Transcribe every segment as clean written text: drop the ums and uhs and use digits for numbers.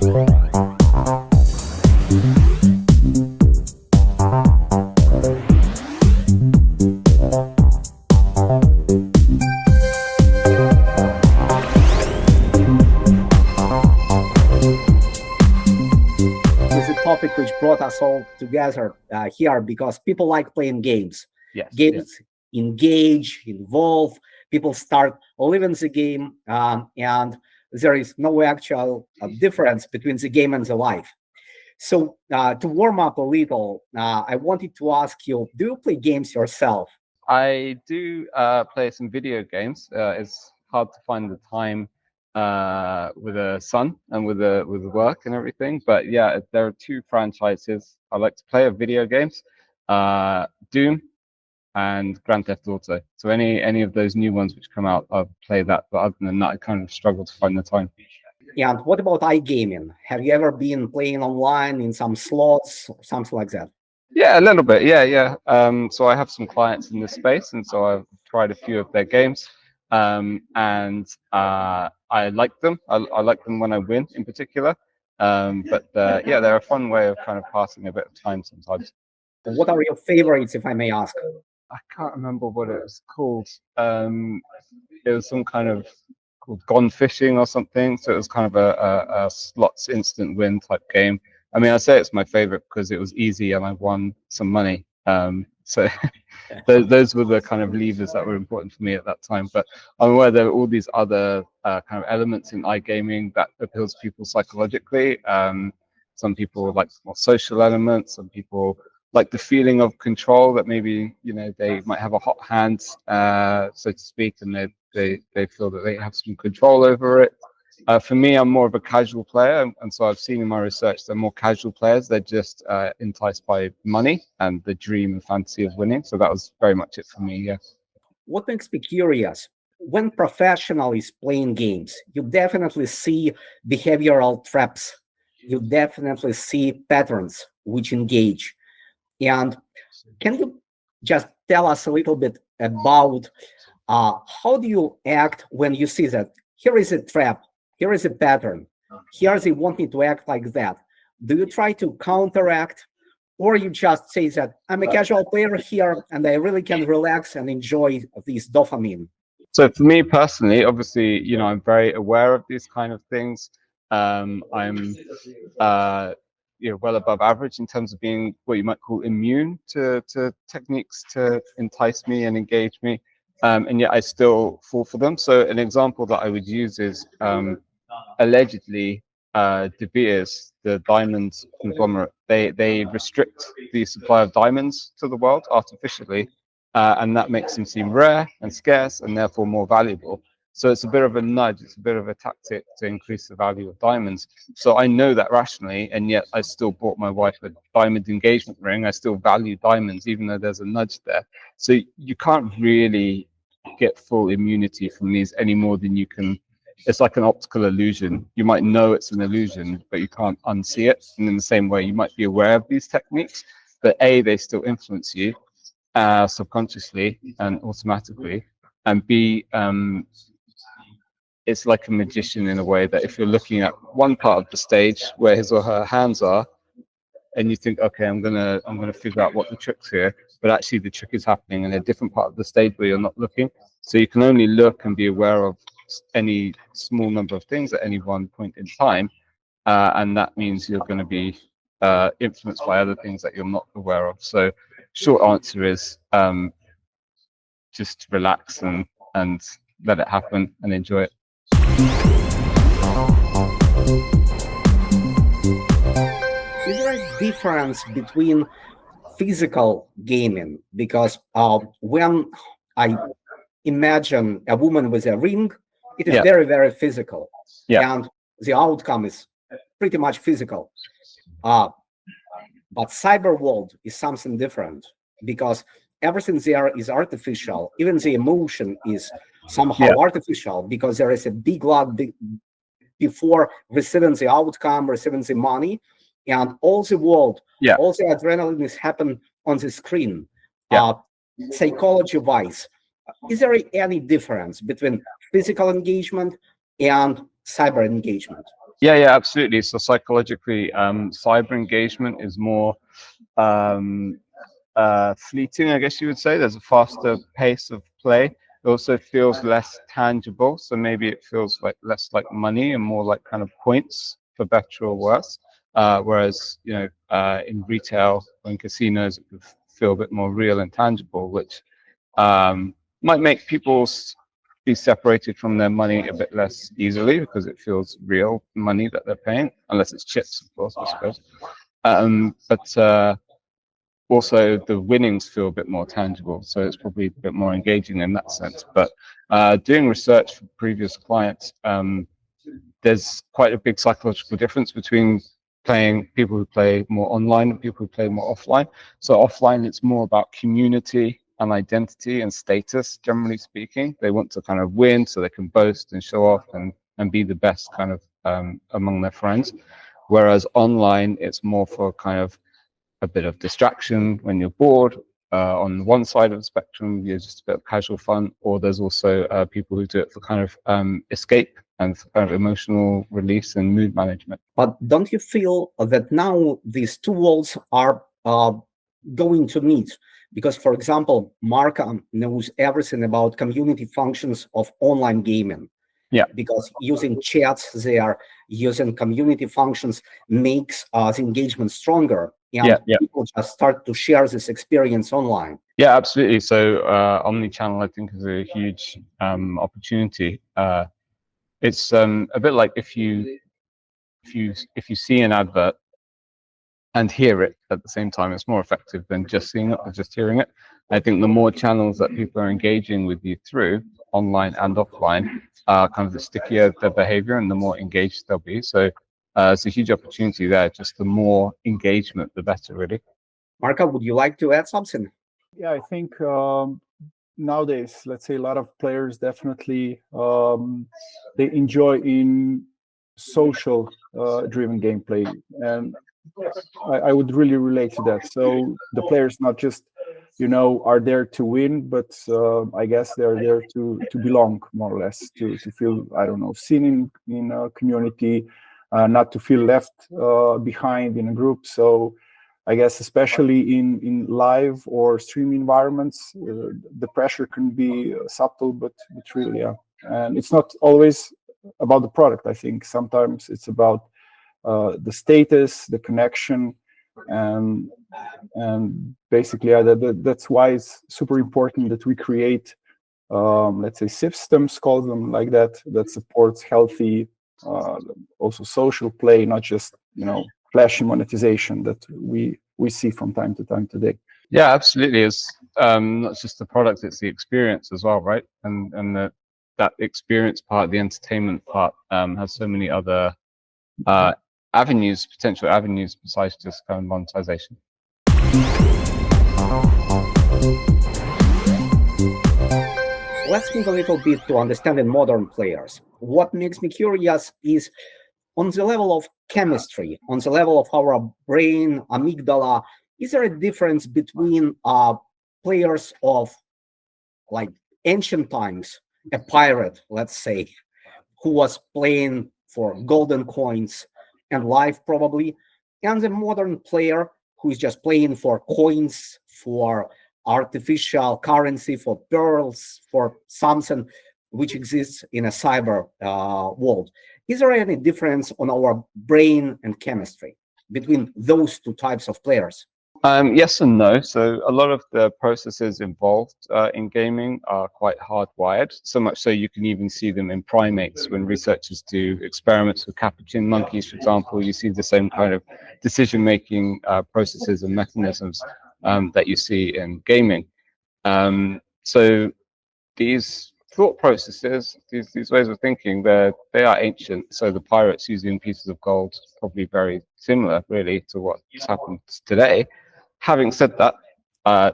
Topic which brought us all together here, because people like playing games. Yes, games engage, involve, people start living the game, and there is no actual difference between the game and the life. So to warm up a little, I wanted to ask you, do you play games yourself? I do play some video games. It's hard to find the time with a son and with work and everything. But yeah, there are two franchises I like to play of video games: Doom and Grand Theft Auto. So any of those new ones which come out, I've played that. But other than that, I kind of struggle to find the time. And what about iGaming? Have you ever been playing online in some slots or something like that? Yeah, a little bit. Yeah. So I have some clients in this space, and so I've tried a few of their games, and I like them. I like them when I win, in particular. But yeah, they're a fun way of kind of passing a bit of time sometimes. What are your favorites, if I may ask? I can't remember what it was called. It was some kind of called Gone Fishing or something. So it was kind of a slots instant win type game. I mean, I say it's my favorite because it was easy and I won some money. So those were the kind of levers that were important for me at that time. But I'm aware there are all these other kind of elements in iGaming that appeals to people psychologically. Some people like more social elements. Some people like the feeling of control, that maybe, you know, they might have a hot hand, so to speak, and they feel that they have some control over it. For me, I'm more of a casual player, and so I've seen in my research they're more casual players. They're just enticed by money and the dream and fantasy of winning. So that was very much it for me, yeah. What makes me curious, when professional is playing games, you definitely see behavioral traps. You definitely see patterns which engage. And can you just tell us a little bit about how do you act when you see that here is a trap, here is a pattern, here they want me to act like that? Do you try to counteract, or you just say that I'm a casual player here and I really can relax and enjoy this dopamine? So for me personally, obviously, you know, I'm very aware of these kind of things. I'm you know, well above average in terms of being what you might call immune to techniques to entice me and engage me, and yet I still fall for them. So an example that I would use is allegedly De Beers, the diamond conglomerate, they restrict the supply of diamonds to the world artificially, and that makes them seem rare and scarce and therefore more valuable. So it's a bit of a nudge, it's a bit of a tactic to increase the value of diamonds. So I know that rationally, and yet I still bought my wife a diamond engagement ring. I still value diamonds, even though there's a nudge there. So you can't really get full immunity from these any more than you can. It's like an optical illusion. You might know it's an illusion, but you can't unsee it. And in the same way, you might be aware of these techniques, but A, they still influence you subconsciously and automatically, and B, it's like a magician in a way that if you're looking at one part of the stage where his or her hands are, and you think, okay, I'm gonna figure out what the trick's here, but actually the trick is happening in a different part of the stage where you're not looking. So you can only look and be aware of any small number of things at any one point in time, and that means you're going to be influenced by other things that you're not aware of. So short answer is just relax and let it happen and enjoy it. Is there a difference between physical gaming? Because when I imagine a woman with a ring, it is very, very physical. And the outcome is pretty much physical. But cyber world is something different, because everything there is artificial. Even the emotion is somehow artificial, because there is a big lot before receiving the outcome, receiving the money, and all the world, all the adrenaline is happening on the screen. Psychology-wise, is there any difference between physical engagement and cyber engagement? Yeah, absolutely. So psychologically, cyber engagement is more fleeting, I guess you would say. There's a faster pace of play. It also feels less tangible, so maybe it feels like less like money and more like kind of points, for better or worse. Whereas in retail or in casinos, it could feel a bit more real and tangible, which might make people be separated from their money a bit less easily because it feels real money that they're paying, unless it's chips, of course, I suppose. But also the winnings feel a bit more tangible, so it's probably a bit more engaging in that sense. But doing research for previous clients, there's quite a big psychological difference between playing people who play more online and people who play more offline. So offline, it's more about community and identity and status, generally speaking. They want to kind of win so they can boast and show off and be the best kind of among their friends. Whereas online, it's more for kind of a bit of distraction when you're bored. On one side of the spectrum, you're just a bit of casual fun, or there's also people who do it for kind of escape and for kind of emotional release and mood management. But don't you feel that now these two worlds are going to meet? Because, for example, Marka knows everything about community functions of online gaming. Yeah. Because using chats there, using community functions makes the engagement stronger. And people just start to share this experience online. Yeah, absolutely. So omni-channel, I think, is a huge opportunity. It's a bit like if you see an advert and hear it at the same time, it's more effective than just seeing it or just hearing it. I think the more channels that people are engaging with you through, online and offline, kind of the stickier their behavior and the more engaged they'll be. So it's a huge opportunity there. Just the more engagement, the better, really. Marka, would you like to add something? Yeah, I think nowadays, let's say a lot of players definitely they enjoy in social driven gameplay, and I would really relate to that. So the players not just are there to win, but I guess they're there to belong, more or less, to feel, I don't know, seen in a community, not to feel left behind in a group. So I guess especially in live or stream environments, the pressure can be subtle, but really, yeah. And it's not always about the product. I think sometimes it's about the status, the connection, and basically, that's why it's super important that we create, let's say, systems, call them like that, that supports healthy, also social play, not just flashy monetization that we see from time to time today. Yeah, absolutely. It's not just the product; it's the experience as well, right? And that experience part, the entertainment part, has so many other potential avenues besides just kind of monetization. Let's move a little bit to understanding modern players. What makes me curious is on the level of chemistry, on the level of our brain, amygdala, is there a difference between players of like ancient times, a pirate, let's say, who was playing for golden coins and life probably, and the modern player who is just playing for coins, for artificial currency, for pearls, for something which exists in a cyber world? Is there any difference on our brain and chemistry between those two types of players? Yes and no. So a lot of the processes involved in gaming are quite hardwired, so much so you can even see them in primates when researchers do experiments with capuchin monkeys, for example. You see the same kind of decision-making processes and mechanisms that you see in gaming. So these thought processes, these ways of thinking, they are ancient. So the pirates using pieces of gold is probably very similar, really, to what's happened today. Having said that,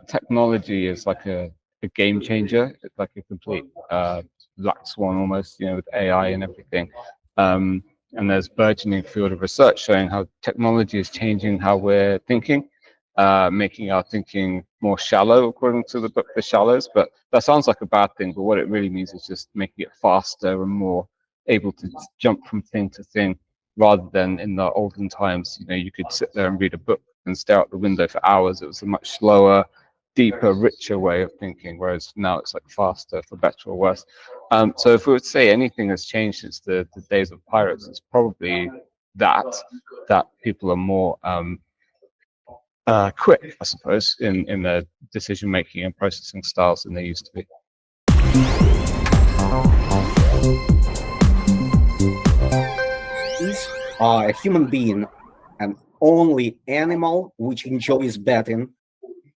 technology is like a game changer. It's like a complete black swan almost, with AI and everything. And there's burgeoning field of research showing how technology is changing how we're thinking, making our thinking more shallow, according to the book The Shallows. But that sounds like a bad thing, but what it really means is just making it faster and more able to jump from thing to thing rather than in the olden times, you could sit there and read a book and stare out the window for hours. It was a much slower, deeper, richer way of thinking, whereas now it's like faster, for better or worse. So if we would say anything has changed since the days of pirates, it's probably that people are more quick, I suppose, in their decision making and processing styles than they used to be. Is a human being an only animal which enjoys betting,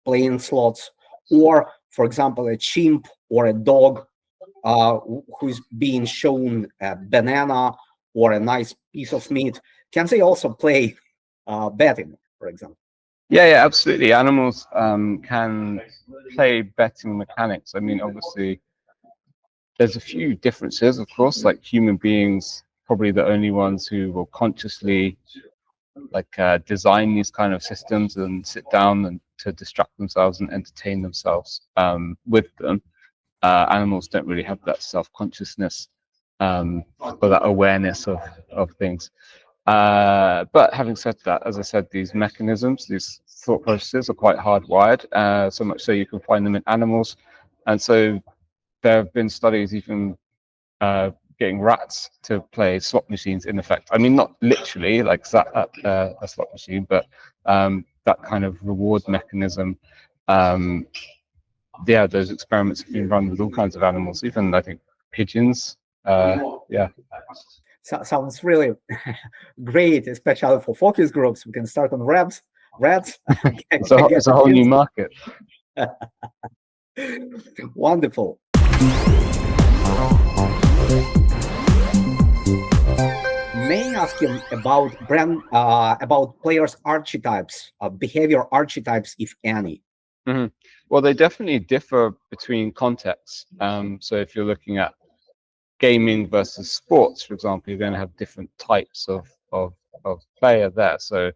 playing slots, or, for example, a chimp or a dog who's being shown a banana or a nice piece of meat, can they also play betting, for example? Yeah, absolutely. Animals can play betting mechanics. I mean, obviously, there's a few differences, of course. Like human beings, probably the only ones who will consciously design these kind of systems and sit down and to distract themselves and entertain themselves with them. Animals don't really have that self-consciousness or that awareness of things. But having said that, as I said, these mechanisms, these thought processes are quite hardwired, so much so you can find them in animals. And so there have been studies even getting rats to play slot machines in effect. I mean, not literally like a slot machine, but that kind of reward mechanism. Yeah, those experiments have been run with all kinds of animals, even I think pigeons. Yeah. Sounds really great, especially for focus groups. We can start on rats. It's a whole new market. Wonderful. May I ask you about players' archetypes, behavior archetypes, if any? Mm-hmm. Well, they definitely differ between contexts. So if you're looking at gaming versus sports, for example, you're going to have different types of player there. So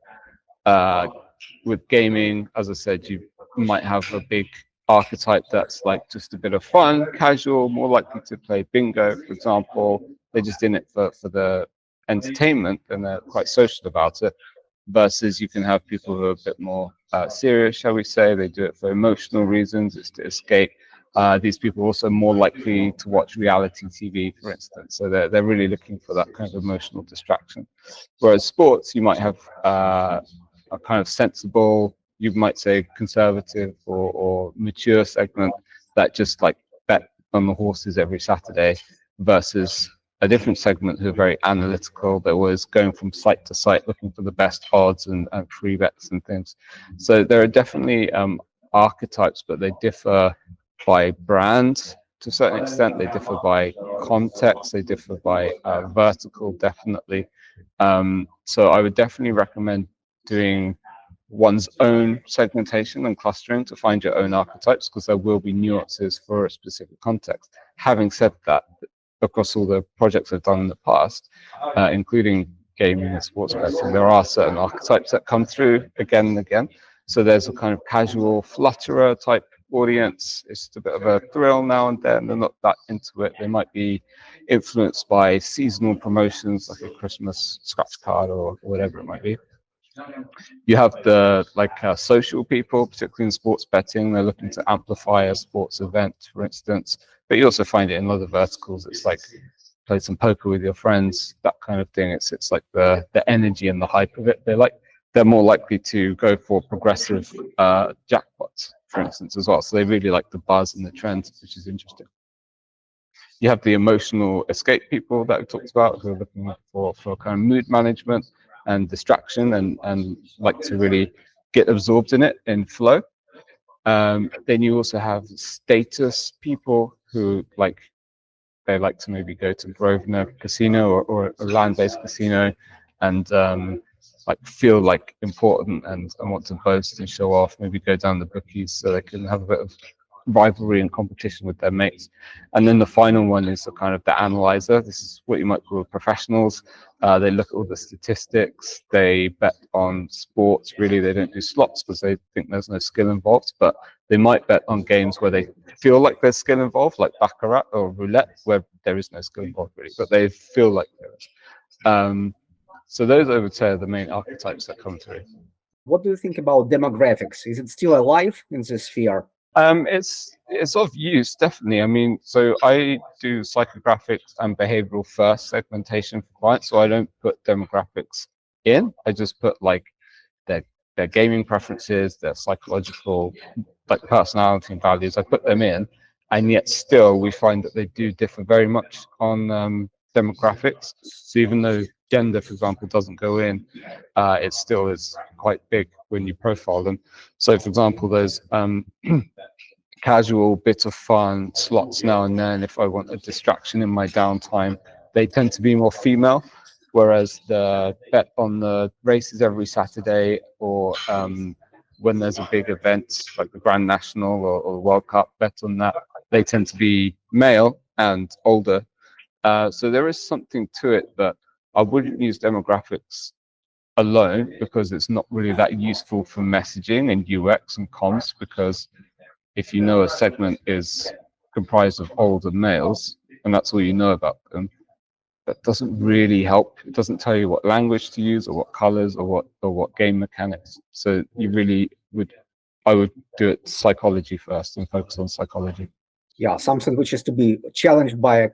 with gaming, as I said, you might have a big archetype that's like just a bit of fun, casual, more likely to play bingo, for example. They're just in it for the entertainment and they're quite social about it. Versus you can have people who are a bit more serious, shall we say. They do it for emotional reasons. It's to escape. These people are also more likely to watch reality TV, for instance. So they're really looking for that kind of emotional distraction. Whereas sports, you might have a kind of sensible, you might say conservative or mature segment that just like bet on the horses every Saturday, versus a different segment who are very analytical. They're always going from site to site looking for the best odds and free bets and things. So there are definitely archetypes, but they differ by brand to a certain extent. They differ by context. They differ by vertical, definitely. So I would definitely recommend doing one's own segmentation and clustering to find your own archetypes, because there will be nuances for a specific context. Having said that, across all the projects I've done in the past, including gaming and sports betting, there are certain archetypes that come through again and again. So there's a kind of casual flutterer type audience. It's just a bit of a thrill now and then. They're not that into it. They might be influenced by seasonal promotions like a Christmas scratch card or whatever it might be. You have the social people, particularly in sports betting. They're looking to amplify a sports event, for instance. But you also find it in other verticals. It's like play some poker with your friends, that kind of thing. It's like the energy and the hype of it. They're more likely to go for progressive jackpots, for instance, as well. So they really like the buzz and the trends, which is interesting. You have the emotional escape people that we talked about, who are looking for kind of mood management and distraction and like to really get absorbed in it in flow. Then you also have status people who they like to maybe go to Grosvenor Casino or a land-based casino and feel like important and want to boast and show off, maybe go down the bookies so they can have a bit of rivalry and competition with their mates. And then the final one is the kind of the analyzer. This is what you might call professionals. They look at all the statistics. They bet on sports. Really, they don't do slots because they think there's no skill involved, but they might bet on games where they feel like there's skill involved, like baccarat or roulette, where there is no skill involved really, but they feel like there is. So those, I would say, are the main archetypes that come through. What do you think about demographics? Is it still alive in this sphere? It's of use, definitely. I mean, so I do psychographics and behavioral first segmentation for clients. So I don't put demographics in. I just put like their gaming preferences, their psychological, like personality and values. I put them in, and yet still we find that they do differ very much on demographics. So even though gender, for example, doesn't go in, it still is quite big when you profile them. So, for example, there's casual bit of fun slots now and then if I want a distraction in my downtime. They tend to be more female, whereas the bet on the races every Saturday or when there's a big event like the Grand National or the World Cup, bet on that, they tend to be male and older. So there is something to it, but I wouldn't use demographics alone because it's not really that useful for messaging and UX and comms, because if you know a segment is comprised of older males and that's all you know about them, that doesn't really help. It doesn't tell you what language to use or what colors or what game mechanics. So I would do it psychology first and focus on psychology. Yeah, something which is to be challenged by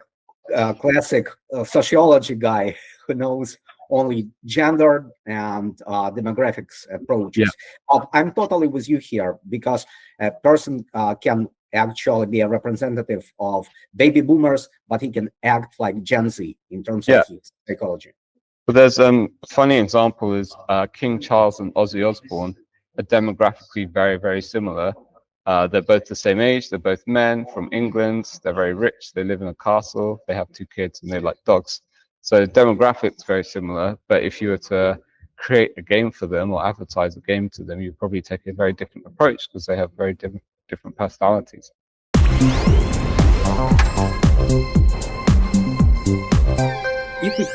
a classic sociology guy who knows only gender and demographics approaches. But I'm totally with you here, because a person can actually be a representative of baby boomers, but he can act like Gen Z in terms of his psychology. But there's a funny example is King Charles and Ozzy Osbourne are demographically very, very similar. They're both the same age. They're both men from England. They're very rich. They live in a castle. They have 2 kids and they like dogs. So demographics very similar. But if you were to create a game for them or advertise a game to them, you'd probably take a very different approach because they have very different personalities. If we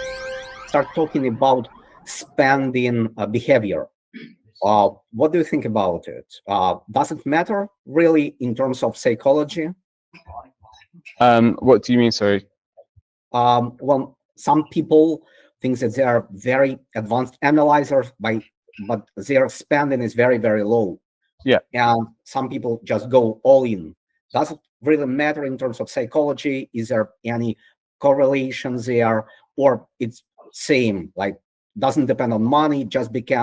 start talking about spending behavior, what do you think about it? Does it matter really in terms of psychology? What do you mean, sorry? Well, some people think that they are very advanced analyzers, but their spending is very, very low. Yeah. And some people just go all in. Does it really matter in terms of psychology? Is there any correlation there, or it's same, like doesn't depend on money, just depends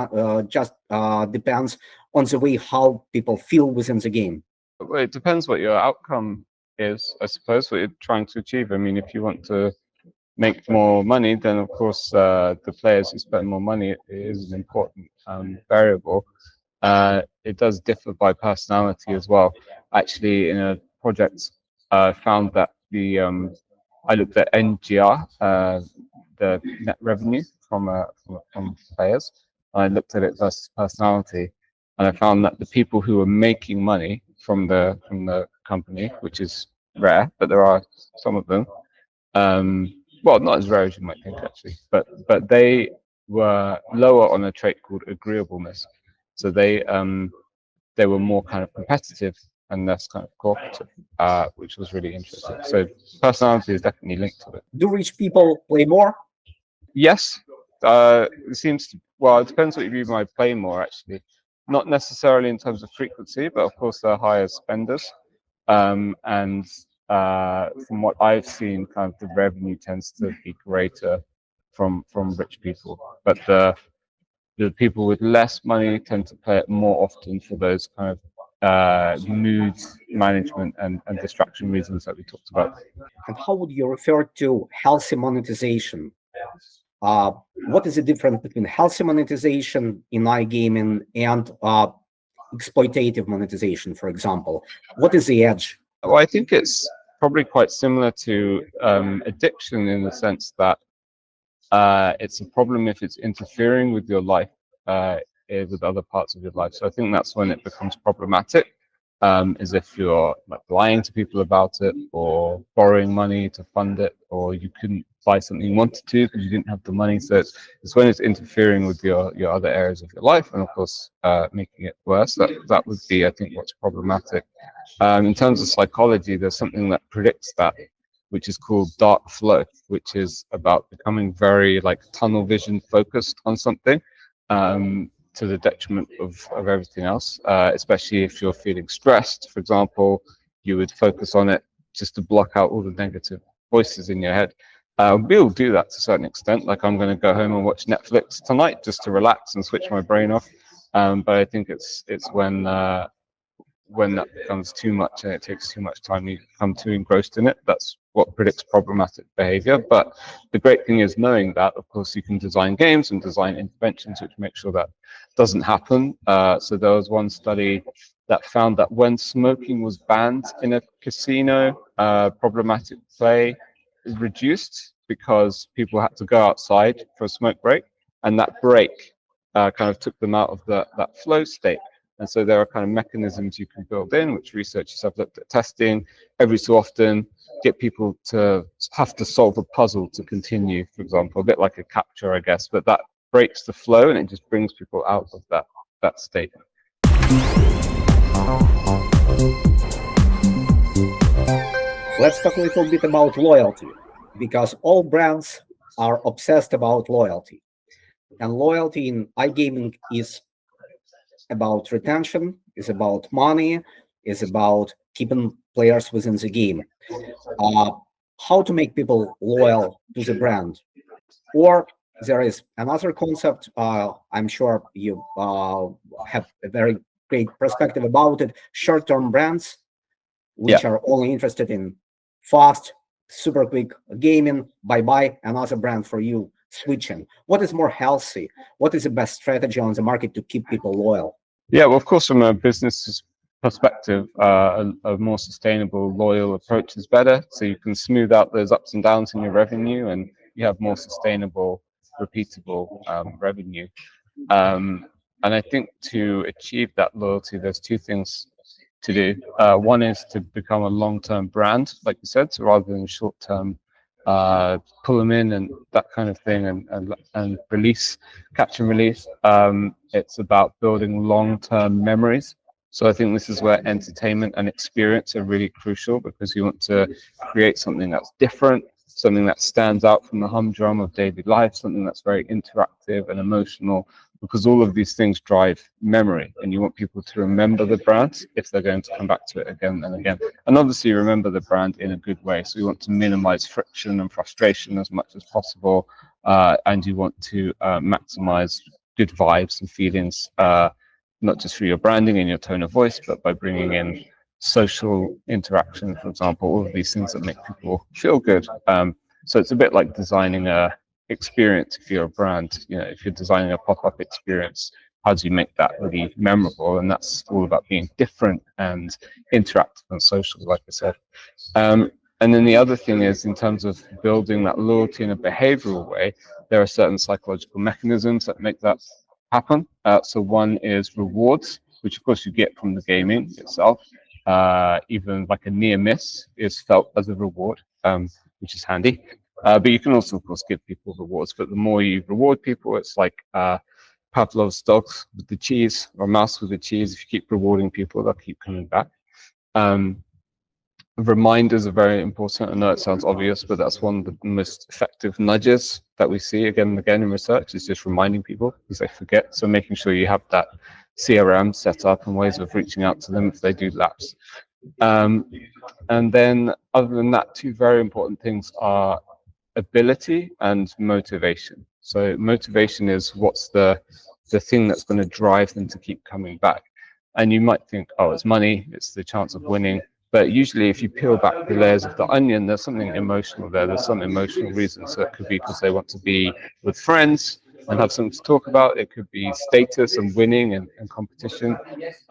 on the way how people feel within the game? Well, it depends what your outcome is, I suppose, what you're trying to achieve. I mean, if you want to make more money, then of course the players who spend more money is an important variable. It does differ by personality as well. Actually, in a project, found that I looked at NGR, the net revenue from players. I looked at it versus personality, and I found that the people who were making money from the company, which is rare, but there are some of them. Well, not as rare as you might think, actually, but they were lower on a trait called agreeableness. So they were more kind of competitive and less kind of cooperative, which was really interesting. So personality is definitely linked to it. Do rich people play more? Yes, it seems to. Well, it depends what you mean by play more. Actually, not necessarily in terms of frequency, but of course they're higher spenders. And from what I've seen, kind of the revenue tends to be greater from rich people, but the people with less money tend to play it more often for those kind of mood management and distraction reasons that we talked about. And how would you refer to healthy monetization? What is the difference between healthy monetization in iGaming and exploitative monetization, for example? What is the edge? Well, I think it's probably quite similar to addiction in the sense that it's a problem if it's interfering with your life, with other parts of your life. So I think that's when it becomes problematic, is if you're like lying to people about it or borrowing money to fund it, or you couldn't buy something you wanted to because you didn't have the money. So it's when it's interfering with your other areas of your life, and of course making it worse. That would be, I think, what's problematic. In terms of psychology, there's something that predicts that which is called dark flow, which is about becoming very like tunnel vision focused on something, to the detriment of everything else, especially if you're feeling stressed, for example. You would focus on it just to block out all the negative voices in your head. We all do that to a certain extent. Like, I'm going to go home and watch Netflix tonight just to relax and switch my brain off. But I think it's when that becomes too much and it takes too much time, you become too engrossed in it. That's what predicts problematic behavior. But the great thing is, knowing that, of course, you can design games and design interventions which make sure that doesn't happen. So there was one study that found that when smoking was banned in a casino, problematic play reduced because people had to go outside for a smoke break, and that break kind of took them out of that flow state. And so there are kind of mechanisms you can build in, which researchers have looked at testing every so often, get people to have to solve a puzzle to continue, for example, a bit like a capture, I guess, but that breaks the flow and it just brings people out of that state. Let's talk a little bit about loyalty, because all brands are obsessed about loyalty. And loyalty in iGaming is about retention, is about money, is about keeping players within the game. How to make people loyal to the brand. Or there is another concept, I'm sure you have a very great perspective about it, short-term brands, which are only interested in fast, super quick gaming, bye-bye, another brand for you, switching. What is more healthy? What is the best strategy on the market to keep people loyal? Yeah, well, of course, from a business perspective, a more sustainable, loyal approach is better. So you can smooth out those ups and downs in your revenue, and you have more sustainable, repeatable revenue. And I think to achieve that loyalty, there's two things to do. One is to become a long-term brand, like you said, so rather than short-term, pull them in and that kind of thing, and release, catch and release. It's about building long-term memories. So I think this is where entertainment and experience are really crucial, because you want to create something that's different, something that stands out from the humdrum of daily life, something that's very interactive and emotional, because all of these things drive memory, and you want people to remember the brand if they're going to come back to it again and again. And obviously remember the brand in a good way. So you want to minimize friction and frustration as much as possible, and you want to maximize good vibes and feelings, not just through your branding and your tone of voice, but by bringing in social interaction, for example, all of these things that make people feel good. So it's a bit like designing a experience. If you're a brand, you know, if you're designing a pop-up experience, how do you make that really memorable? And that's all about being different and interactive and social, like I said. And then the other thing is, in terms of building that loyalty in a behavioral way, there are certain psychological mechanisms that make that happen. So one is rewards, which of course you get from the gaming itself. Even like a near miss is felt as a reward, which is handy. But you can also, of course, give people rewards. But the more you reward people, it's like Pavlov's dogs with the cheese, or mouse with the cheese. If you keep rewarding people, they'll keep coming back. Reminders are very important. I know it sounds obvious, but that's one of the most effective nudges that we see again and again in research, is just reminding people because they forget. So making sure you have that CRM set up and ways of reaching out to them if they do lapse. And then other than that, two very important things are ability and motivation. So motivation is what's the thing that's going to drive them to keep coming back. And you might think, oh, it's money, it's the chance of winning. But usually if you peel back the layers of the onion, there's something emotional there. There's some emotional reason. So it could be because they want to be with friends and have something to talk about. It could be status and winning and competition.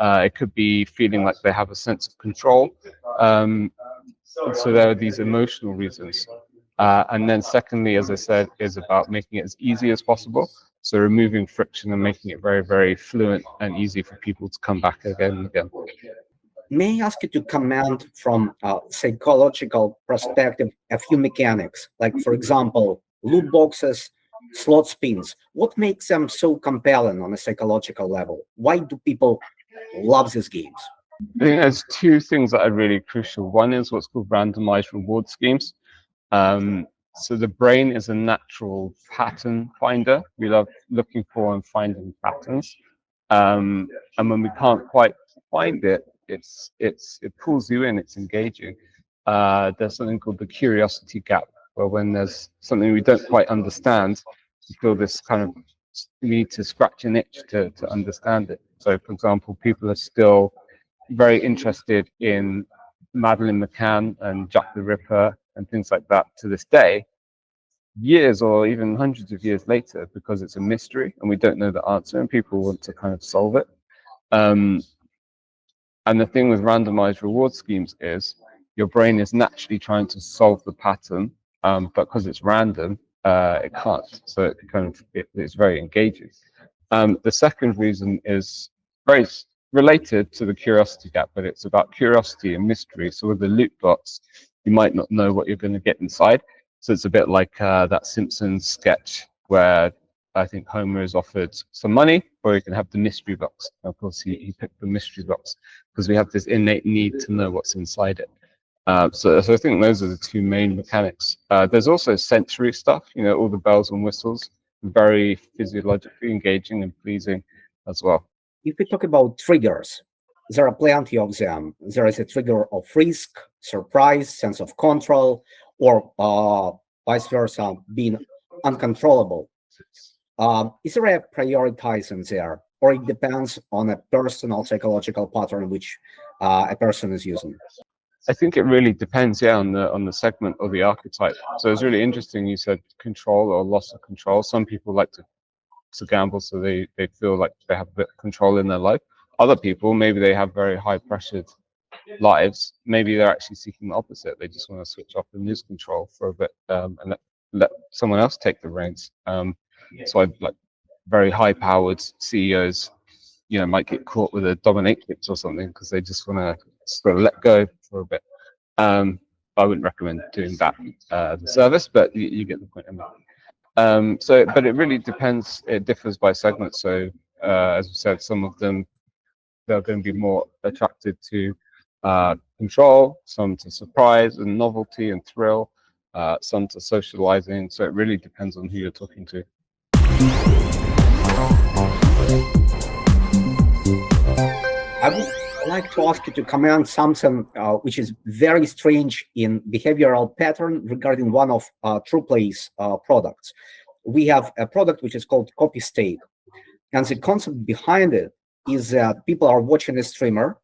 It could be feeling like they have a sense of control. So there are these emotional reasons. And then secondly, as I said, is about making it as easy as possible. So removing friction and making it very, very fluent and easy for people to come back again and again. May I ask you to comment from a psychological perspective a few mechanics, like, for example, loot boxes, slot spins. What makes them so compelling on a psychological level? Why do people love these games? I think there's two things that are really crucial. One is what's called randomized reward schemes. So the brain is a natural pattern finder. We love looking for and finding patterns. And when we can't quite find it, it pulls you in, it's engaging. There's something called the curiosity gap, where when there's something we don't quite understand, you feel this kind of need to scratch an itch to understand it. So, for example, people are still very interested in Madeleine McCann and Jack the Ripper and things like that to this day, years or even hundreds of years later, because it's a mystery and we don't know the answer and people want to kind of solve it. And the thing with randomized reward schemes is your brain is naturally trying to solve the pattern, but because it's random, it can't. So it's very engaging. The second reason is very related to the curiosity gap, but it's about curiosity and mystery. So with the loot box, you might not know what you're going to get inside. So it's a bit like that Simpsons sketch where I think Homer is offered some money, or he can have the mystery box. Of course, he picked the mystery box because we have this innate need to know what's inside it. So I think those are the two main mechanics. There's also sensory stuff, all the bells and whistles, very physiologically engaging and pleasing as well. If we talk about triggers, there are plenty of them. There is a trigger of risk, surprise, sense of control, or vice versa, being uncontrollable. Is there a prioritizing there, or it depends on a personal psychological pattern which a person is using? I think it really depends, on the segment or the archetype. So it's really interesting. You said control or loss of control. Some people like to gamble, so they feel like they have a bit of control in their life. Other people, maybe they have very high pressured lives. Maybe they're actually seeking the opposite. They just want to switch off and lose control for a bit and let someone else take the reins. So I'd like very high powered CEOs, might get caught with a dominatrix or something because they just want to sort of let go for a bit. I wouldn't recommend doing that as a service, but you get the point. But it really depends. It differs by segment. So as we said, some of them, they're going to be more attracted to control, some to surprise and novelty and thrill, some to socializing. So it really depends on who you're talking to. I would like to ask you to comment something which is very strange in behavioral pattern regarding one of Trueplay's products. We have a product which is called CopyStake, and the concept behind it is that people are watching a streamer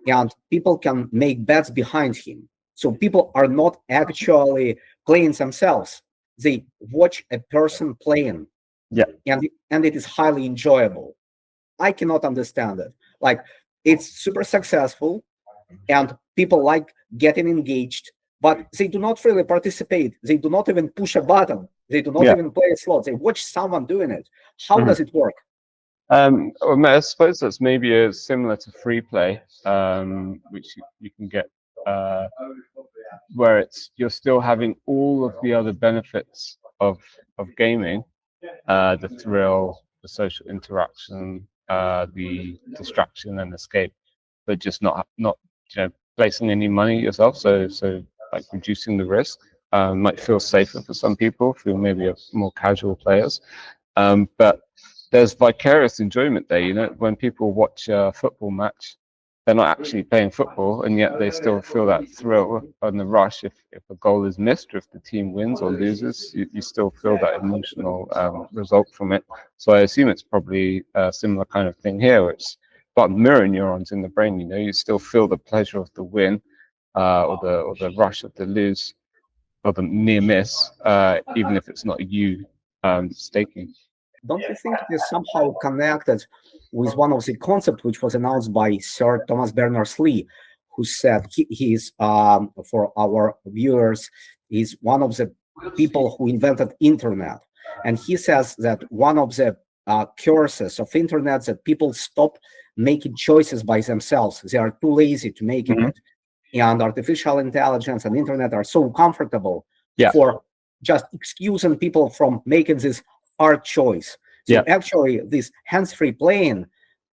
and people can make bets behind him. So people are not actually playing themselves. They watch a person playing. Yeah. And it is highly enjoyable. I cannot understand it. Like, it's super successful and people like getting engaged, but they do not really participate. They do not even push a button. They do not even play a slot. They watch someone doing it. How does it work? I suppose that's maybe similar to free play, which you can get, where you're still having all of the other benefits of gaming, the thrill, the social interaction, the distraction and escape, but just not placing any money yourself. So like reducing the risk might feel safer for some people, feel maybe more casual players, but there's vicarious enjoyment there. When people watch a football match, they're not actually playing football, and yet they still feel that thrill and the rush. If a goal is missed, or if the team wins or loses, you still feel that emotional result from it. So I assume it's probably a similar kind of thing here. It's about mirror neurons in the brain. You still feel the pleasure of the win, or the rush of the lose, or the near miss, even if it's not you staking. Don't you think it is somehow connected with one of the concepts which was announced by Sir Thomas Berners-Lee, who said he is, for our viewers, is one of the people who invented internet. And he says that one of the curses of internet is that people stop making choices by themselves. They are too lazy to make it. And artificial intelligence and internet are so comfortable for just excusing people from making this hard choice. So actually, this hands-free playing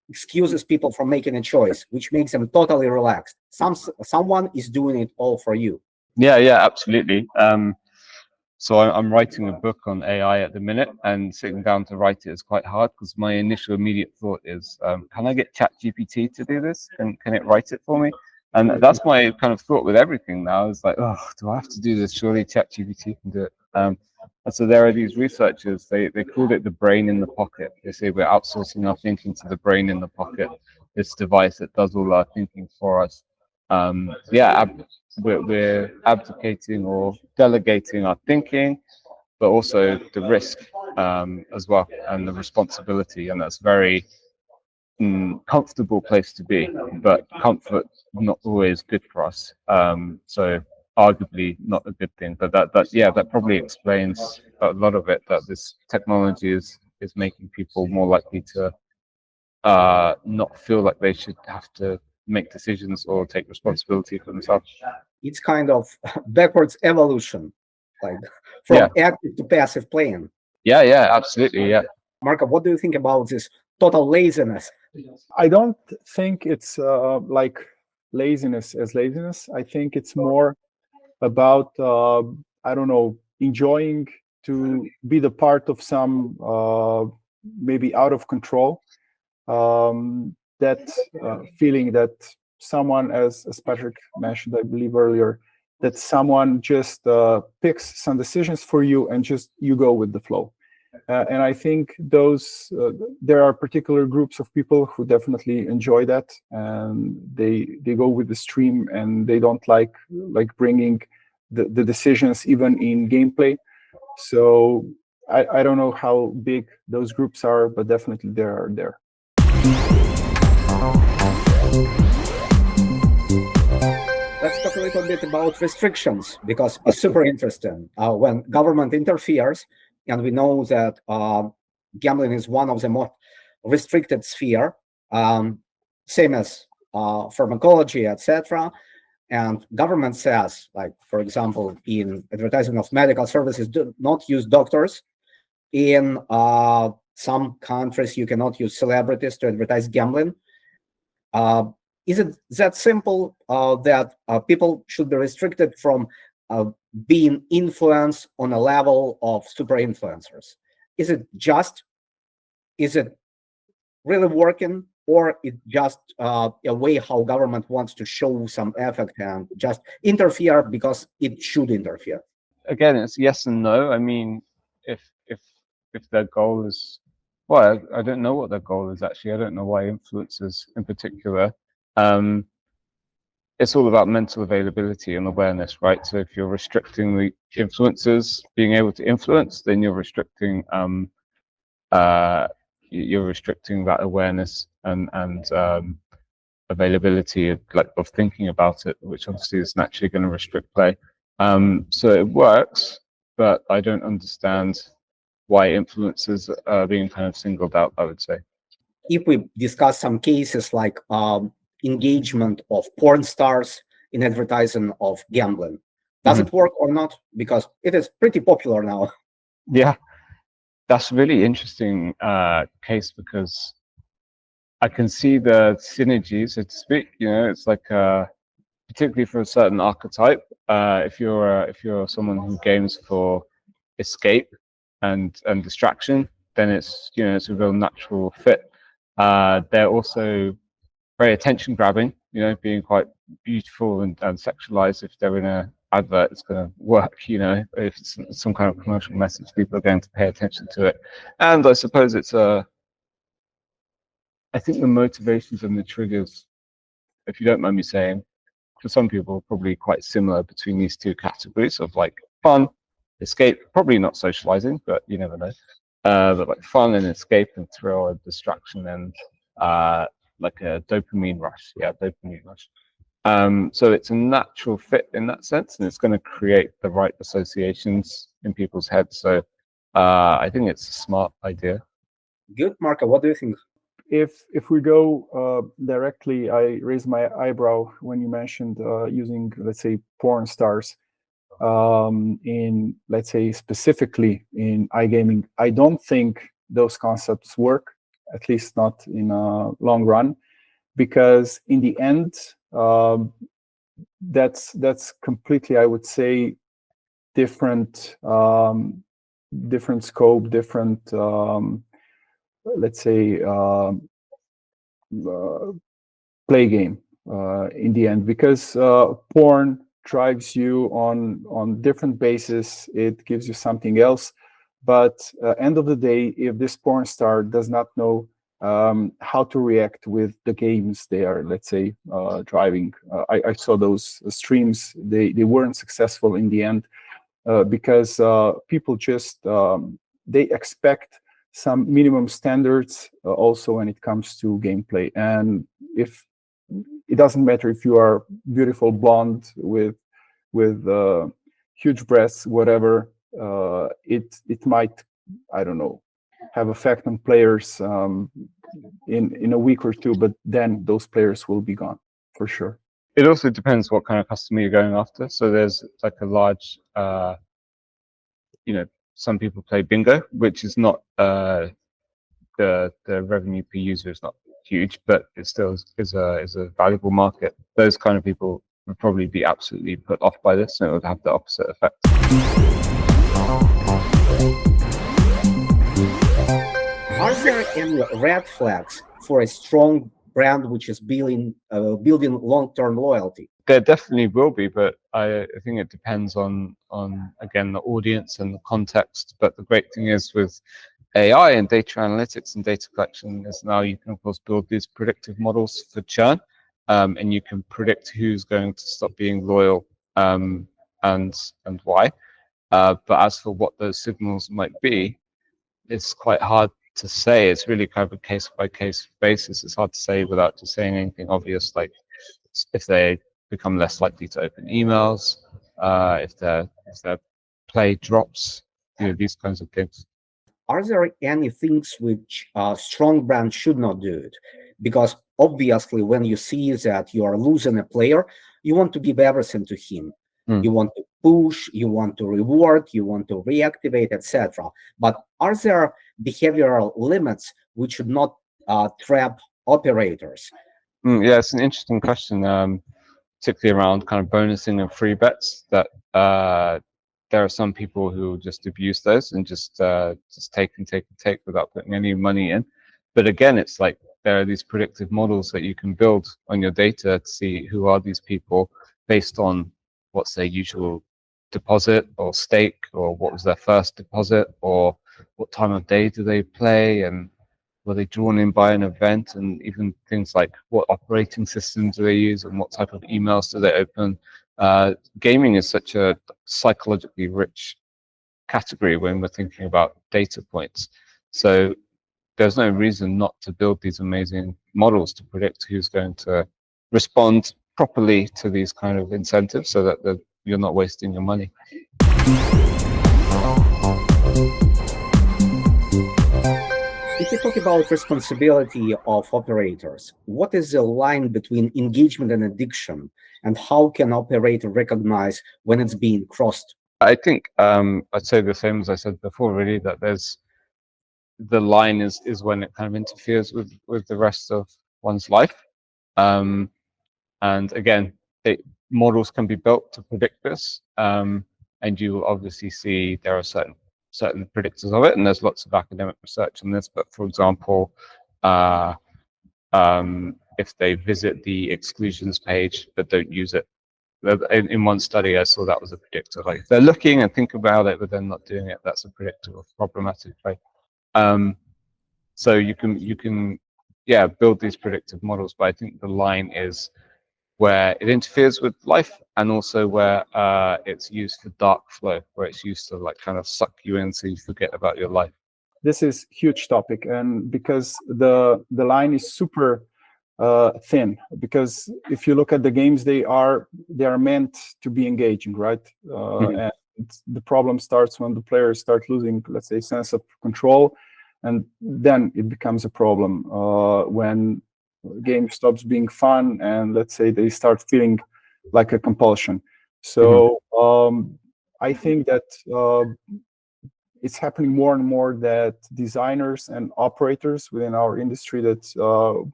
excuses people from making a choice, which makes them totally relaxed. Someone is doing it all for you. Yeah, absolutely. So I'm writing a book on AI at the minute, and sitting down to write it is quite hard because my initial immediate thought is, can I get ChatGPT to do this? Can it write it for me? And that's my kind of thought with everything now. Is like, oh, do I have to do this? Surely ChatGPT can do it. And so there are these researchers. They called it the brain in the pocket. They say we're outsourcing our thinking to the brain in the pocket. This device that does all our thinking for us. We're abdicating or delegating our thinking, but also the risk as well, and the responsibility, and that's very comfortable place to be, but comfort not always good for us. So arguably not a good thing, but that probably explains a lot of it, that this technology is making people more likely to not feel like they should have to make decisions or take responsibility for themselves. It's kind of backwards evolution, like from active to passive playing. Yeah, absolutely, yeah. Marco, what do you think about this total laziness? I don't think it's like laziness as laziness. I think it's more about, I don't know, enjoying to be the part of some maybe out of control, that feeling that someone, as Patrick mentioned, I believe earlier, that someone just picks some decisions for you and just you go with the flow. And I think those there are particular groups of people who definitely enjoy that, and they go with the stream, and they don't like bringing the decisions even in gameplay. So I don't know how big those groups are, but definitely they are there. Let's talk a little bit about restrictions, because it's super interesting. When government interferes, and we know that gambling is one of the more restricted sphere, same as pharmacology, etc. And government says, like, for example, in advertising of medical services, do not use doctors. In some countries, you cannot use celebrities to advertise gambling. Is it that simple that people should be restricted from being influenced on a level of super influencers? Is it really working, or it just a way how government wants to show some effect and just interfere because it should interfere? Again, it's yes and no. I mean, if their goal is, well, I don't know what their goal is actually. I don't know why influencers in particular. It's all about mental availability and awareness, right? So if you're restricting the influencers being able to influence, then you're restricting that awareness and availability of thinking about it, which obviously is naturally going to restrict play. So it works, but I don't understand why influencers are being kind of singled out, I would say. If we discuss some cases like engagement of porn stars in advertising of gambling, does it work or not? Because it is pretty popular now. Yeah, that's a really interesting case, because I can see the synergy, so to speak. You know, it's like particularly for a certain archetype. If you're someone who games for escape and distraction, then it's a real natural fit. They're also very attention grabbing, being quite beautiful and sexualized. If they're in an advert, it's going to work. If it's some kind of commercial message, people are going to pay attention to it. And I suppose I think the motivations and the triggers, if you don't mind me saying, for some people, probably quite similar between these two categories of like fun, escape, probably not socializing, but you never know. But like fun and escape and thrill and distraction and like a dopamine rush. Yeah, dopamine rush. So it's a natural fit in that sense, and it's going to create the right associations in people's heads. So I think it's a smart idea. Good, Marco. What do you think? If we go directly, I raised my eyebrow when you mentioned using, let's say, porn stars in, let's say, specifically in iGaming. I don't think those concepts work, at least not in a long run, because in the end, that's completely, I would say, different different scope, different let's say play game in the end, because porn drives you on different bases. It gives you something else, but end of the day, if this porn star does not know how to react with the games they are, let's say, driving. I saw those streams. They weren't successful in the end because people just they expect some minimum standards also when it comes to gameplay. And if it doesn't matter if you are beautiful blonde with huge breasts, whatever, it might, I don't know, have effect on players in a week or two, but then those players will be gone for sure. It also depends what kind of customer you're going after. So there's like a large, some people play bingo, which is not the revenue per user is not huge, but it still is a valuable market. Those kind of people would probably be absolutely put off by this, and it would have the opposite effect. Are there any red flags for a strong brand which is building long-term loyalty? There definitely will be, but I think it depends on again the audience and the context. But the great thing is with AI and data analytics and data collection is now you can of course build these predictive models for churn, and you can predict who's going to stop being loyal and why. But as for what those signals might be, it's quite hard to say. It's really kind of a case by case basis. It's hard to say without just saying anything obvious, like if they become less likely to open emails, if their play drops, these kinds of things. Are there any things which strong brands should not do it? Because obviously, when you see that you are losing a player, you want to give everything to him. You want to push, you want to reward, you want to reactivate, etc. But are there behavioral limits which should not trap operators? Yeah, it's an interesting question, particularly around kind of bonusing and free bets. That there are some people who just abuse those and just take and take and take without putting any money in. But again, it's like there are these predictive models that you can build on your data to see who are these people based on what's their usual deposit or stake, or what was their first deposit, or what time of day do they play, and were they drawn in by an event, and even things like what operating systems do they use and what type of emails do they open. Gaming is such a psychologically rich category when we're thinking about data points. So there's no reason not to build these amazing models to predict who's going to respond properly to these kind of incentives, so that you're not wasting your money. If you talk about responsibility of operators, what is the line between engagement and addiction, and how can operator recognize when it's being crossed? I think I'd say the same as I said before, really, that there's the line is when it kind of interferes with the rest of one's life. And again, models can be built to predict this, and you will obviously see there are certain predictors of it, and there's lots of academic research on this. But for example, if they visit the exclusions page but don't use it, in one study I saw that was a predictor. Like if they're looking and think about it but then not doing it, that's a predictor of problematic play. So you can build these predictive models, but I think the line is where it interferes with life, and also where it's used for dark flow, where it's used to like kind of suck you in so you forget about your life. This is huge topic, and because the line is super thin, because if you look at the games, they are meant to be engaging, right? And the problem starts when the players start losing, let's say, sense of control, and then it becomes a problem when game stops being fun, and let's say they start feeling like a compulsion. So I think that it's happening more and more that designers and operators within our industry, that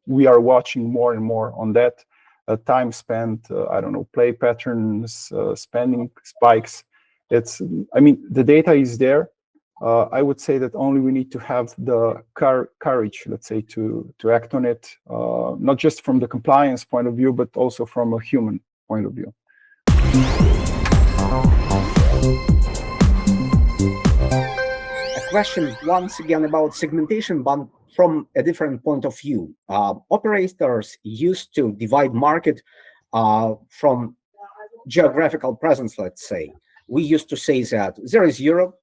we are watching more and more on that, time spent, I don't know, play patterns, spending spikes. I mean, the data is there. I would say that only we need to have the courage, let's say, to act on it, not just from the compliance point of view, but also from a human point of view. A question once again about segmentation, but from a different point of view. Operators used to divide market from geographical presence, let's say. We used to say that there is Europe,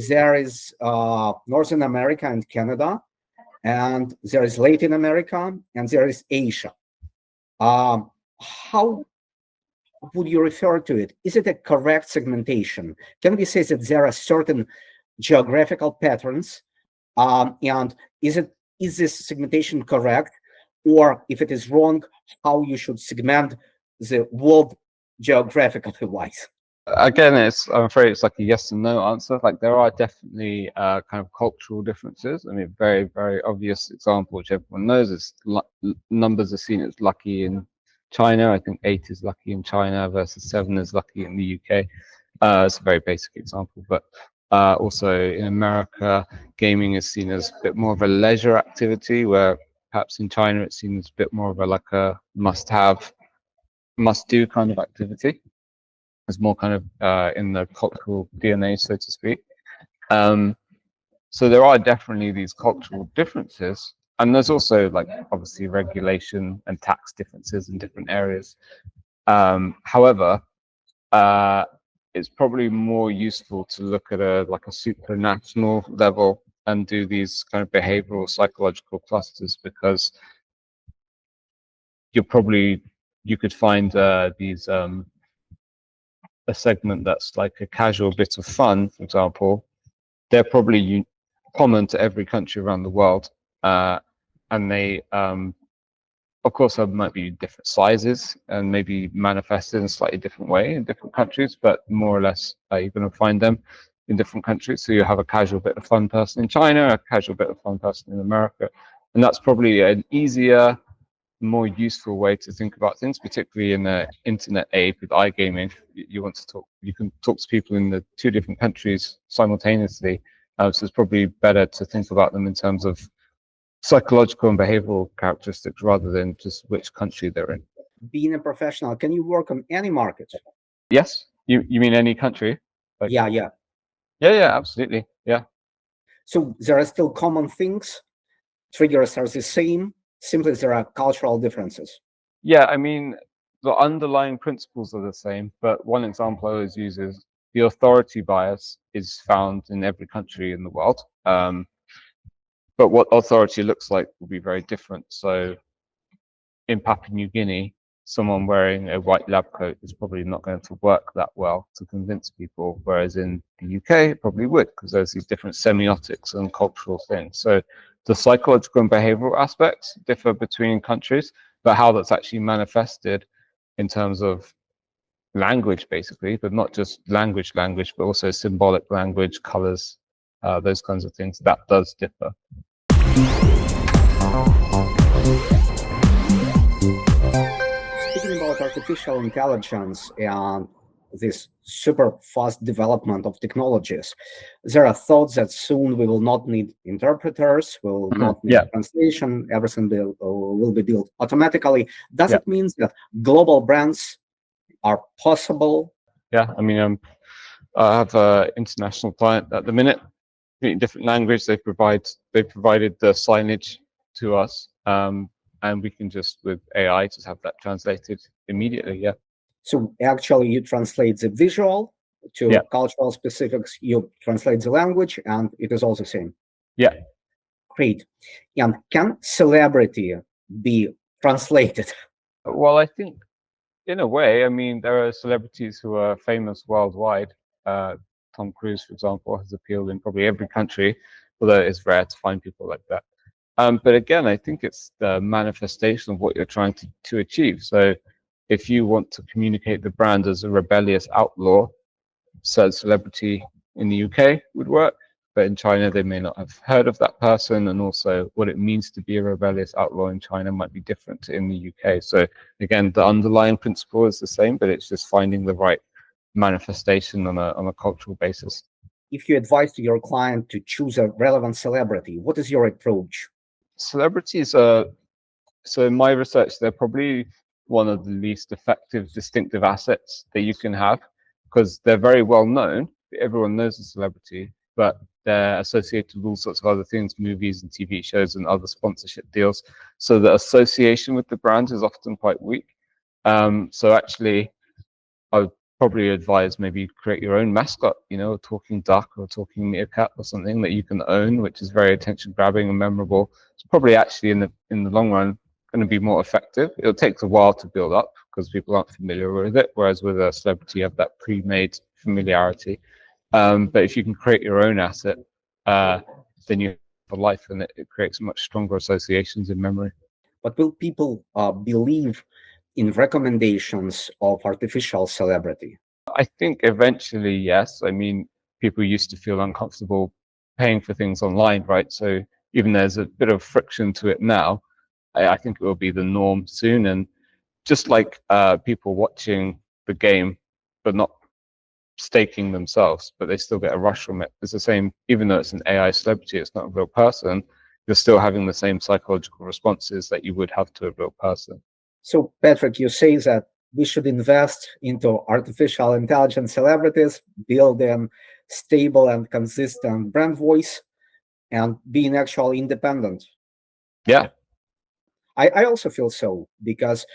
there is Northern America and Canada, and there is Latin America, and there is Asia. How would you refer to it? Is it a correct segmentation? Can we say that there are certain geographical patterns, and is this segmentation correct? Or if it is wrong, how you should segment the world geographically wise? Again, I'm afraid it's like a yes and no answer. Like there are definitely kind of cultural differences. I mean, very, very obvious example, which everyone knows, is numbers are seen as lucky in China. I think 8 is lucky in China versus 7 is lucky in the UK. It's a very basic example, but also in America, gaming is seen as a bit more of a leisure activity, where perhaps in China it's seen as a bit more of a must-have, must-do kind of activity. It's more kind of in the cultural DNA, so to speak. So there are definitely these cultural differences, and there's also like obviously regulation and tax differences in different areas. However, it's probably more useful to look at a supranational level and do these kind of behavioral psychological clusters, because you could find these a segment that's like a casual bit of fun, for example. They're probably common to every country around the world, and they of course there might be different sizes and maybe manifested in a slightly different way in different countries, but more or less you're going to find them in different countries. So you have a casual bit of fun person in China, a casual bit of fun person in America, and that's probably an easier, more useful way to think about things, particularly in the internet age with iGaming. You can talk to people in the 2 different countries simultaneously. So it's probably better to think about them in terms of psychological and behavioral characteristics rather than just which country they're in. Being a professional, can you work on any market? Yes. You mean any country? Like, Yeah, absolutely. Yeah. So there are still common things. Triggers are the same. Simply there are cultural differences. Yeah, I mean, the underlying principles are the same, but one example I always use is the authority bias is found in every country in the world. But what authority looks like will be very different. So in Papua New Guinea, someone wearing a white lab coat is probably not going to work that well to convince people, whereas in the UK it probably would, because there's these different semiotics and cultural things. So the psychological and behavioral aspects differ between countries, but how that's actually manifested in terms of language, basically, but not just language, but also symbolic language, colors, those kinds of things, that does differ. Speaking about artificial intelligence and this super fast development of technologies, there are thoughts that soon we will not need interpreters, we will not need translation, everything will be built automatically. Does it mean that global brands are possible? Yeah, I mean, I have an international client at the minute, in different language. They provided the signage to us, and we can just, with AI, just have that translated immediately. Yeah. So actually you translate the visual to cultural specifics, you translate the language, and it is all the same. Yeah. Great. And can celebrity be translated? Well, I think in a way, I mean, there are celebrities who are famous worldwide. Tom Cruise, for example, has appealed in probably every country, although it's rare to find people like that. But again, I think it's the manifestation of what you're trying to achieve. So if you want to communicate the brand as a rebellious outlaw, said celebrity in the UK would work. but in China they may not have heard of that person, and also what it means to be a rebellious outlaw in China might be different to in the UK. So again, the underlying principle is the same, but it's just finding the right manifestation on a cultural basis. If you advise to your client to choose a relevant celebrity, what is your approach? Celebrities are, so in my research, they're probably one of the least effective distinctive assets that you can have, because they're very well known. Everyone knows a celebrity, but they're associated with all sorts of other things, movies and TV shows and other sponsorship deals. So the association with the brand is often quite weak. So actually, I would probably advise maybe create your own mascot, you know, a talking duck or a talking meerkat or something that you can own, which is very attention grabbing and memorable. It's probably actually in the long run going to be more effective. It'll take a while to build up because people aren't familiar with it, whereas with a celebrity you have that pre-made familiarity. But if you can create your own asset, then you have a life, and it creates much stronger associations in memory. But will people believe in recommendations of artificial celebrity? I think eventually, yes. I mean, people used to feel uncomfortable paying for things online, right? So even there's a bit of friction to it now, I think it will be the norm soon. And just like people watching the game, but not staking themselves, but they still get a rush from it. It's the same, even though it's an AI celebrity, it's not a real person, you're still having the same psychological responses that you would have to a real person. So, Patrick, you say that we should invest into artificial intelligence celebrities, build a stable and consistent brand voice, and being actually independent. Yeah. I also feel so, because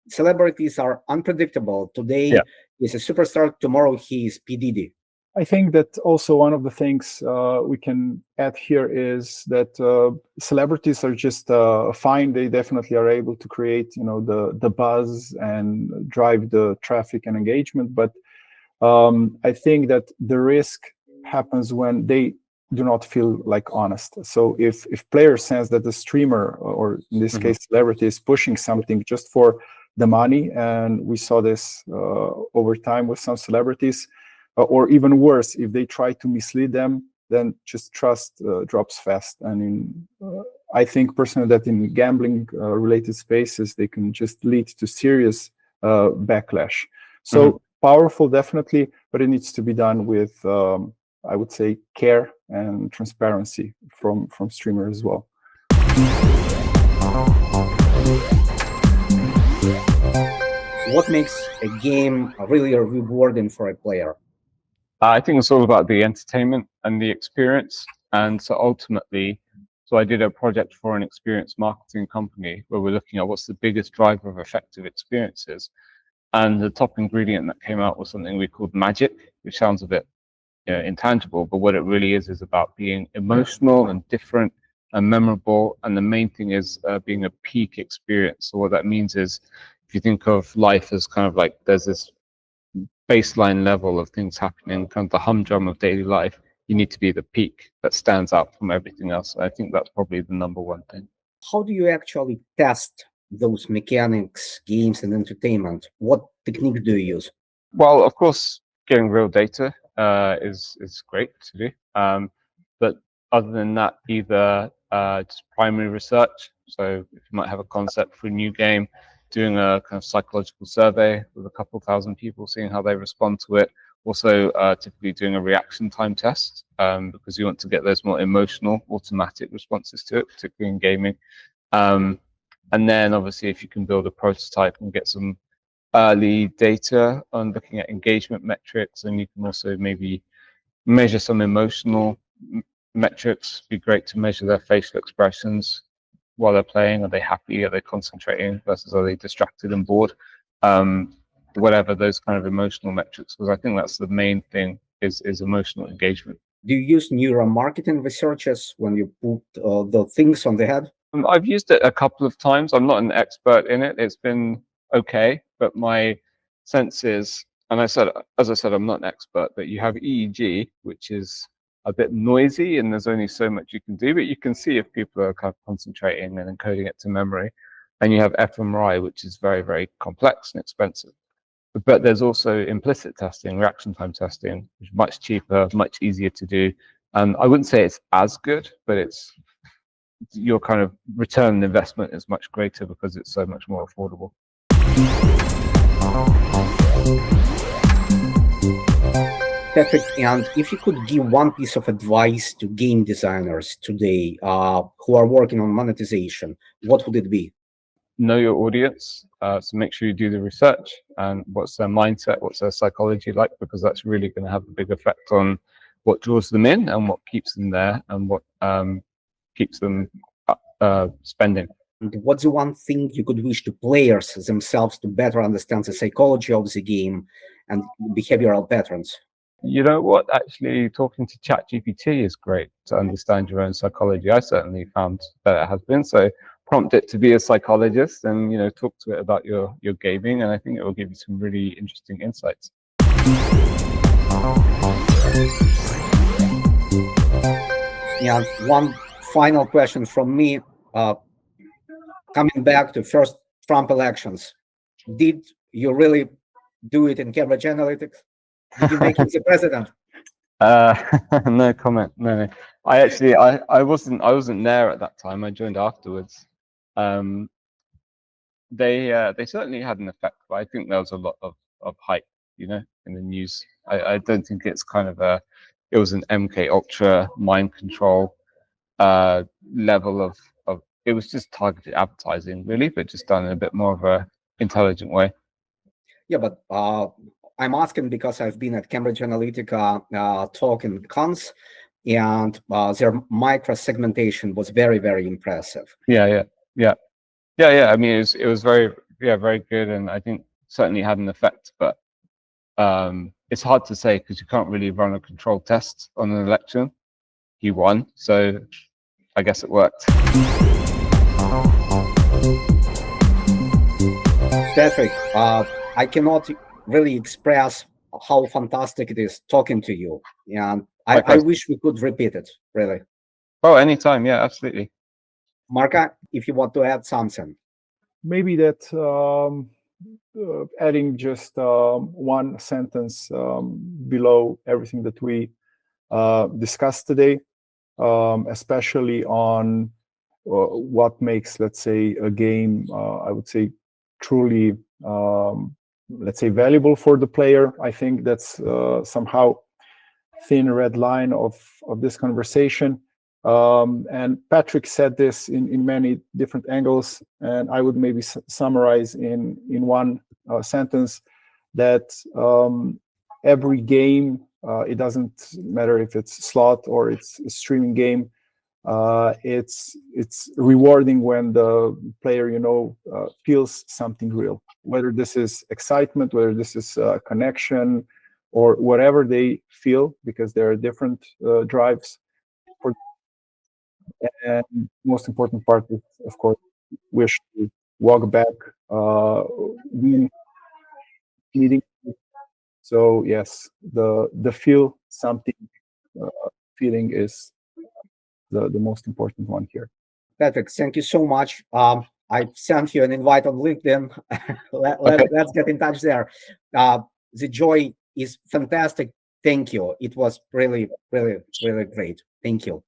celebrities are unpredictable. Today he's a superstar, tomorrow he's P. Diddy. I think that also one of the things we can add here is that celebrities are just fine. They definitely are able to create, you know, the buzz and drive the traffic and engagement. But I think that the risk happens when they do not feel like honest. So if players sense that the streamer, or in this case celebrity, is pushing something just for the money, and we saw this over time with some celebrities, or even worse, if they try to mislead them, then just trust drops fast. And I think personally that in gambling related spaces, they can just lead to serious backlash. So powerful, definitely, but it needs to be done with I would say care and transparency from streamers as well. What makes a game really rewarding for a player? I think it's all about the entertainment and the experience. And so ultimately, I did a project for an experience marketing company where we're looking at what's the biggest driver of effective experiences. And the top ingredient that came out was something we called magic, which sounds a bit intangible, but what it really is about being emotional and different and memorable. And the main thing is being a peak experience. So what that means is, if you think of life as kind of like there's this baseline level of things happening, kind of the humdrum of daily life, you need to be the peak that stands out from everything else. I think that's probably the number one thing. How do you actually test those mechanics, games, and entertainment? What technique do you use? Well, of course, getting real data is great to do. But other than that, either just primary research. So if you might have a concept for a new game, doing a kind of psychological survey with a couple thousand people, seeing how they respond to it. Also, typically doing a reaction time test, because you want to get those more emotional, automatic responses to it, particularly in gaming. And then obviously, if you can build a prototype and get some early data on looking at engagement metrics, and you can also maybe measure some emotional metrics. It'd be great to measure their facial expressions while they're playing. Are they happy? Are they concentrating versus are they distracted and bored? Whatever those kind of emotional metrics, because I think that's the main thing is emotional engagement. Do you use neuromarketing researches when you put the things on the head? I've used it a couple of times. I'm not an expert in it. It's been okay, but my sense is, and as I said, I'm not an expert, but you have EEG, which is a bit noisy, and there's only so much you can do, but you can see if people are kind of concentrating and encoding it to memory. And you have fMRI, which is very, very complex and expensive. But there's also implicit testing, reaction time testing, which is much cheaper, much easier to do. And I wouldn't say it's as good, but it's your kind of return on investment is much greater because it's so much more affordable. Patrick, and if you could give one piece of advice to game designers today who are working on monetization, what would it be? Know your audience, so make sure you do the research and what's their mindset, what's their psychology like, because that's really going to have a big effect on what draws them in and what keeps them there and what keeps them spending. And what's the one thing you could wish to players themselves to better understand the psychology of the game and behavioral patterns? You know what? Actually, talking to ChatGPT is great to understand your own psychology. I certainly found that it has been. So prompt it to be a psychologist and, you know, talk to it about your gaming. And I think it will give you some really interesting insights. Yeah, one final question from me. Coming back to first Trump elections, did you really do it in Cambridge Analytics? Did you make him the president? No comment. No. I wasn't there at that time. I joined afterwards. They certainly had an effect, but I think there was a lot of hype, you know, in the news. I don't think it's kind of it was an MK Ultra mind control level of it was just targeted advertising really, but just done in a bit more of a intelligent way. Yeah, but I'm asking because I've been at Cambridge Analytica talk in cons, and their micro segmentation was very, very impressive. Yeah. I mean, it was very good, and I think certainly had an effect. But it's hard to say because you can't really run a controlled test on an election. He won, so I guess it worked. Patrick, I cannot really express how fantastic it is talking to you, and I wish we could repeat it, really. Oh, anytime, yeah, absolutely. Marka, if you want to add something. Maybe that adding just one sentence below everything that we discussed today, especially on what makes, let's say, a game, I would say, truly, let's say, valuable for the player. I think that's somehow thin red line of this conversation. And Patrick said this in many different angles, and I would maybe summarize in one sentence that every game, it doesn't matter if it's slot or it's a streaming game, it's rewarding when the player, you know, feels something real, whether this is excitement, whether this is connection, or whatever they feel, because there are different drives. And most important part is, of course, wish to walk back, win meeting. So yes, the feel something feeling is the most important one here. Patrick, thank you so much. I sent you an invite on LinkedIn. Let's get in touch there. The joy is fantastic. Thank you. It was really, really, really great. Thank you.